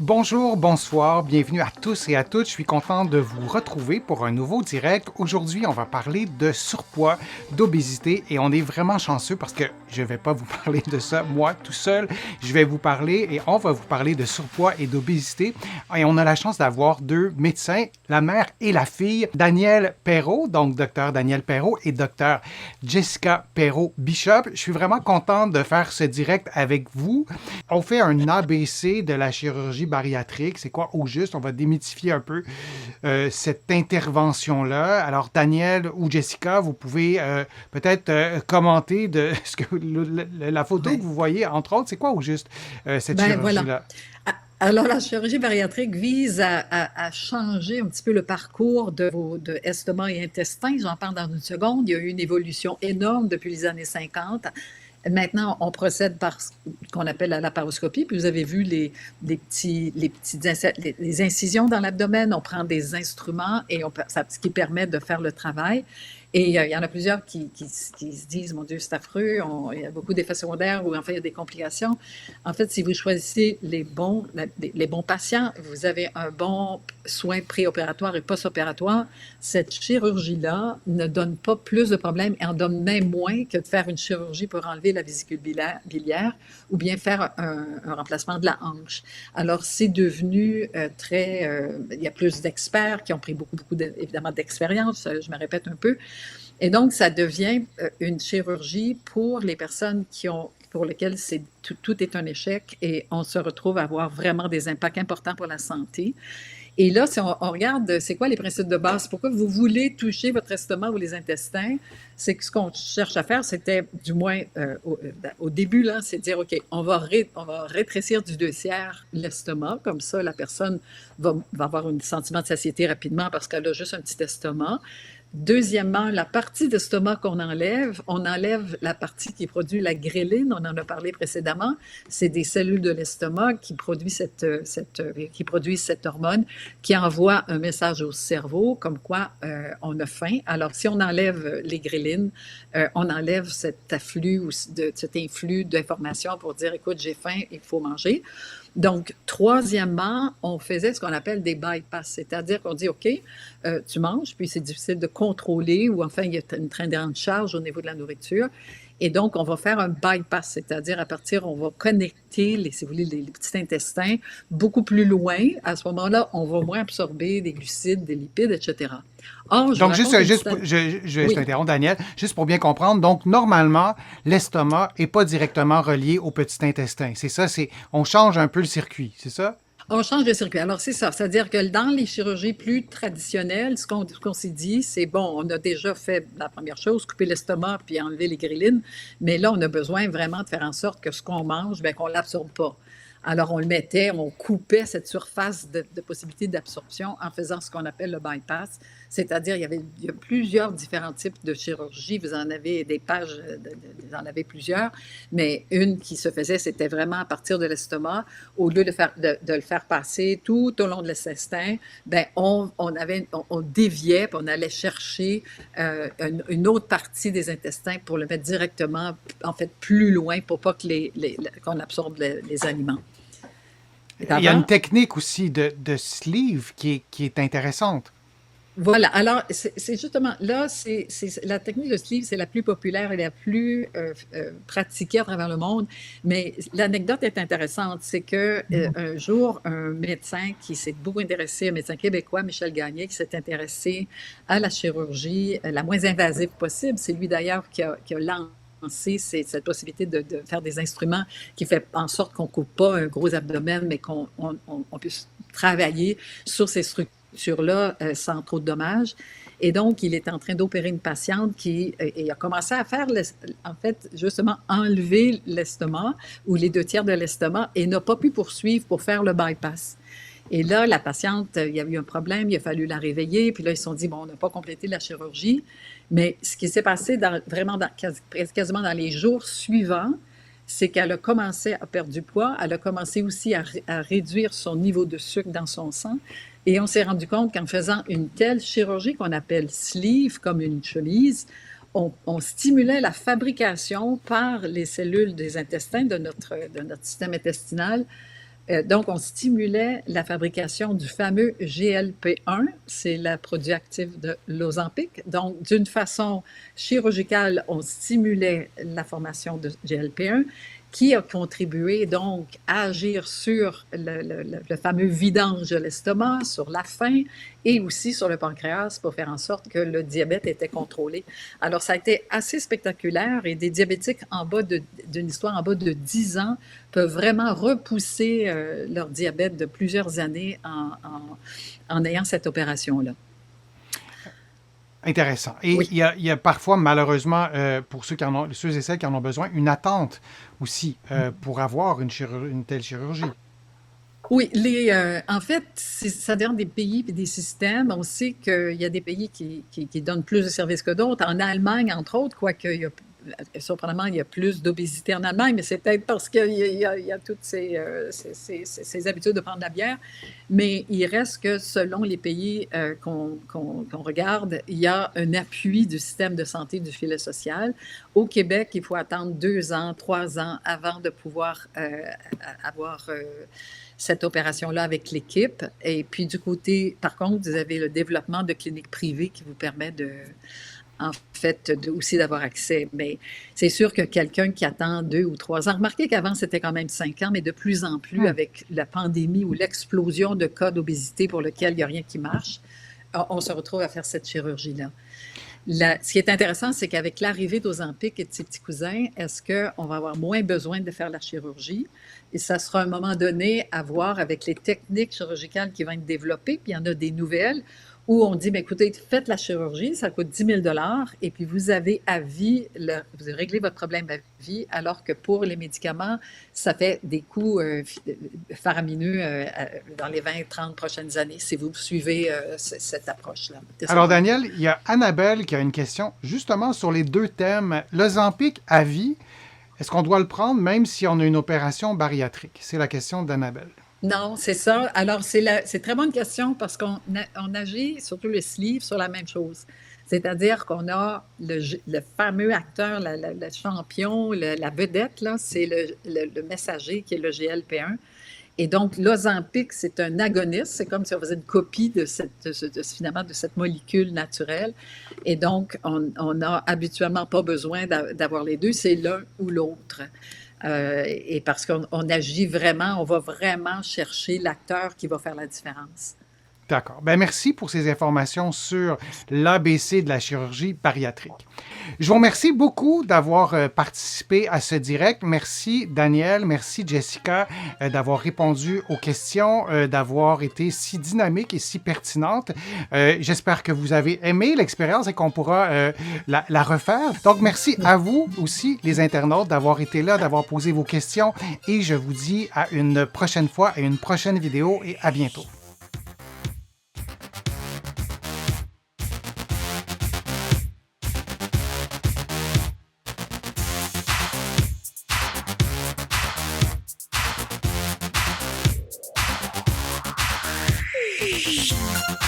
Bonjour, bonsoir, bienvenue à tous et à toutes. Je suis content de vous retrouver pour un nouveau direct. Aujourd'hui, on va parler de surpoids, d'obésité et on est vraiment chanceux parce que je ne vais pas vous parler de ça moi tout seul. Je vais vous parler et on va vous parler de surpoids et d'obésité. Et on a la chance d'avoir deux médecins, la mère et la fille, Daniel Perrault, donc docteur Daniel Perrault et docteur Jessica Perrault-Bishop. Je suis vraiment content de faire ce direct avec vous. On fait un ABC de la chirurgie bariatrique. C'est quoi au juste? On va démythifier un peu cette intervention-là. Alors, Daniel ou Jessica, vous pouvez peut-être commenter de ce que la photo que Ouais. vous voyez, entre autres, c'est quoi au juste cette Ben voilà. chirurgie-là? Alors, la chirurgie bariatrique vise à changer un petit peu le parcours de vos de estomac et intestin. J'en parle dans une seconde. Il y a eu une évolution énorme depuis les années 50. Maintenant, on procède par ce qu'on appelle la laparoscopie. Puis vous avez vu les incisions dans l'abdomen. On prend des instruments et ce qui permet de faire le travail. Et il y en a plusieurs qui se disent, mon Dieu, c'est affreux, il y a beaucoup d'effets secondaires ou enfin il y a des complications. En fait, si vous choisissez les bons patients, vous avez un bon soin préopératoire et post-opératoire, cette chirurgie-là ne donne pas plus de problèmes et en donne même moins que de faire une chirurgie pour enlever la vésicule biliaire ou bien faire un remplacement de la hanche. Alors, c'est devenu il y a plus d'experts qui ont pris beaucoup évidemment d'expérience, je me répète un peu, et donc, ça devient une chirurgie pour les personnes pour lesquelles tout est un échec et on se retrouve à avoir vraiment des impacts importants pour la santé. Et là, si on regarde, c'est quoi les principes de base? Pourquoi vous voulez toucher votre estomac ou les intestins? C'est que ce qu'on cherche à faire, c'était, du moins au début, là, c'est de dire, OK, on va rétrécir du 2/3 l'estomac. Comme ça, la personne va avoir un sentiment de satiété rapidement parce qu'elle a juste un petit estomac. Deuxièmement, la partie d'estomac qu'on enlève, on enlève la partie qui produit la gréline, on en a parlé précédemment. C'est des cellules de l'estomac qui produisent cette hormone qui envoie un message au cerveau comme quoi on a faim. Alors, si on enlève les grélines, on enlève cet influx d'informations pour dire, écoute, j'ai faim, il faut manger. Donc, troisièmement, on faisait ce qu'on appelle des bypass, c'est-à-dire qu'on dit, OK, tu manges, puis c'est difficile de contrôler, ou enfin, il y a une très grande charge au niveau de la nourriture. Et donc, on va faire un bypass, c'est-à-dire on va connecter, si vous voulez, les petits intestins beaucoup plus loin. À ce moment-là, on va moins absorber des glucides, des lipides, etc. Or, je vous Donc, raconte une petite... je vais Oui. t'interrompre, Daniel, juste pour bien comprendre. Donc, normalement, l'estomac n'est pas directement relié au petit intestin. C'est ça, on change un peu le circuit, c'est ça? On change de circuit. Alors, c'est ça. C'est-à-dire que dans les chirurgies plus traditionnelles, ce qu'on s'est dit, c'est bon, on a déjà fait la première chose, couper l'estomac puis enlever les grillines, mais là, on a besoin vraiment de faire en sorte que ce qu'on mange, bien, qu'on ne l'absorbe pas. Alors, on coupait cette surface de possibilité d'absorption en faisant ce qu'on appelle le bypass, c'est-à-dire il y a plusieurs différents types de chirurgie. Vous en avez des pages, vous en avez plusieurs, mais une qui se faisait, c'était vraiment à partir de l'estomac. Au lieu de le faire passer tout au long de l'intestin, ben on déviait, puis on allait chercher une autre partie des intestins pour le mettre directement, en fait, plus loin pour pas qu'on absorbe les aliments. Il y a une Avant, technique aussi de sleeve qui est intéressante. voilà. Alors, c'est justement là, la technique de sleeve, c'est la plus populaire et la plus pratiquée à travers le monde. Mais l'anecdote est intéressante, c'est que un jour, un médecin qui s'est beaucoup intéressé, un médecin québécois, Michel Gagné, qui s'est intéressé à la chirurgie la moins invasive possible. C'est lui d'ailleurs qui a lancé cette possibilité de faire des instruments qui fait en sorte qu'on ne coupe pas un gros abdomen, mais qu'on puisse travailler sur ces structures-là sans trop de dommages. Et donc, il est en train d'opérer une patiente et a commencé à faire, en fait, justement, enlever l'estomac ou les 2/3 de l'estomac et n'a pas pu poursuivre pour faire le bypass. Et là, la patiente, il y a eu un problème, il a fallu la réveiller, puis là, ils se sont dit, bon, on n'a pas complété la chirurgie. Mais ce qui s'est passé quasiment dans les jours suivants, c'est qu'elle a commencé à perdre du poids, elle a commencé aussi à réduire son niveau de sucre dans son sang. Et on s'est rendu compte qu'en faisant une telle chirurgie qu'on appelle sleeve, comme une chemise, on stimulait la fabrication par les cellules des intestins de notre système intestinal Donc, on stimulait la fabrication du fameux GLP-1, c'est le produit actif de l'Ozempic. Donc, d'une façon chirurgicale, on stimulait la formation de GLP-1 qui a contribué donc à agir sur le fameux vidange de l'estomac, sur la faim et aussi sur le pancréas pour faire en sorte que le diabète était contrôlé. Alors, ça a été assez spectaculaire et des diabétiques d'une histoire en bas de 10 ans peuvent vraiment repousser leur diabète de plusieurs années en ayant cette opération-là. Intéressant. Et Oui. il y a parfois, malheureusement, pour ceux et celles qui en ont besoin, une attente aussi pour avoir une telle chirurgie. Oui, en fait, ça dépend des pays et des systèmes. On sait qu'il y a des pays qui donnent plus de services que d'autres. En Allemagne, entre autres, surprenamment, il y a plus d'obésité en Allemagne, mais c'est peut-être parce qu'il y a toutes ces habitudes de prendre de la bière. Mais il reste que selon les pays qu'on regarde, il y a un appui du système de santé du filet social. Au Québec, il faut attendre 2 ans, 3 ans avant de pouvoir avoir cette opération-là avec l'équipe. Et puis du côté, par contre, vous avez le développement de cliniques privées qui vous permet aussi d'avoir accès. Mais c'est sûr que quelqu'un qui attend 2 ou 3 ans, remarquez qu'avant, c'était quand même 5 ans, mais de plus en plus, avec la pandémie ou l'explosion de cas d'obésité pour lequel il n'y a rien qui marche, on se retrouve à faire cette chirurgie-là. Ce qui est intéressant, c'est qu'avec l'arrivée d'Ozempic et de ses petits cousins, est-ce qu'on va avoir moins besoin de faire la chirurgie? Et ça sera à un moment donné à voir avec les techniques chirurgicales qui vont être développées, puis il y en a des nouvelles, où on dit, bien, écoutez, faites la chirurgie, ça coûte 10 000 et puis vous avez à vie, vous avez réglé votre problème à vie, alors que pour les médicaments, ça fait des coûts faramineux dans les 20-30 prochaines années, si vous suivez cette approche-là. Alors, Daniel, il y a Annabelle qui a une question justement sur les 2 thèmes. L'Ozempic à vie, est-ce qu'on doit le prendre même si on a une opération bariatrique? C'est la question d'Annabelle. Non, c'est ça. Alors, c'est une très bonne question parce qu'on agit, surtout le sleeve, sur la même chose. C'est-à-dire qu'on a le fameux acteur, le champion, la vedette, là, c'est le messager qui est le GLP-1. Et donc, l'Ozempic, c'est un agoniste. C'est comme si on faisait une copie finalement de cette molécule naturelle. Et donc, on n'a habituellement pas besoin d'avoir les deux. C'est l'un ou l'autre. Et parce qu'on agit vraiment, on va vraiment chercher l'acteur qui va faire la différence. D'accord. Ben, merci pour ces informations sur l'ABC de la chirurgie bariatrique. Je vous remercie beaucoup d'avoir participé à ce direct. Merci Daniel, merci Jessica d'avoir répondu aux questions, d'avoir été si dynamique et si pertinente. J'espère que vous avez aimé l'expérience et qu'on pourra la refaire. Donc, merci à vous aussi, les internautes, d'avoir été là, d'avoir posé vos questions. Et je vous dis à une prochaine fois, à une prochaine vidéo et à bientôt. Shh.